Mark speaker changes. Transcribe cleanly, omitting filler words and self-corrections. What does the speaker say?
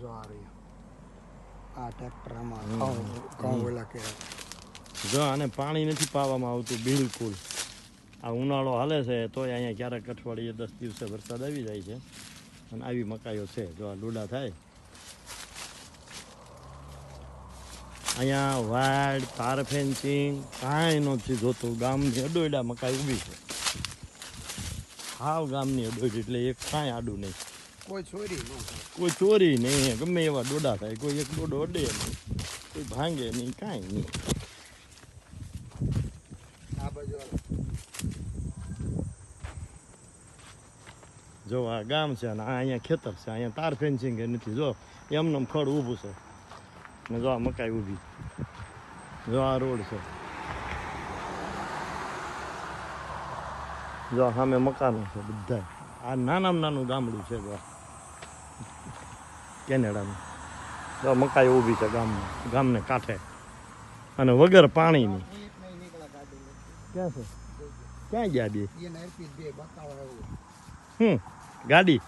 Speaker 1: જો આ રહી આ ટ્રેક્ટર આમાં ઘઉં ઓલા કે
Speaker 2: જો આને પાણી નથી પાવામાં આવતું બિલકુલ. આ ઉનાળો હાલે છે તોય અહીંયા ક્યારેક અઠવાડિયે 10 દિવસે વરસાદ આવી જાય છે અને આવી મકાઈઓ છે. જો આ ડૂડા થાય અહીંયા વાડ તાર ફેન્સિંગ કાંઈ નથી જોતું. ગામની અડોયડા મકાઈ ઊભી છે, હાવ ગામની અડોયડી, એટલે એક કાંઈ આડું નહીં, કોઈ ચોરી નહીં, ગમે એવા ડોડા થાય, કોઈ એક ડોડો અડે નહીં, કોઈ ભાંગે નહીં, કાંઈ નહીં. જો આ ગામ છે અને આ અહીંયા ખેતર છે, અહીંયા તાર ફેન્સિંગ એ નથી. જો એમને ખડ ઊભું છે ને જો આ મકાઈ ઊભી, જો આ રોડ છે, જો સામે મકાનો છે બધા. આ નાનામાં નાનું ગામડું છે જો કેનેડાનું. જો મકાઈ ઊભી છે ગામને કાંઠે અને વગર પાણીની. ક્યાં છે? ક્યાં ગયા બે? ગાડી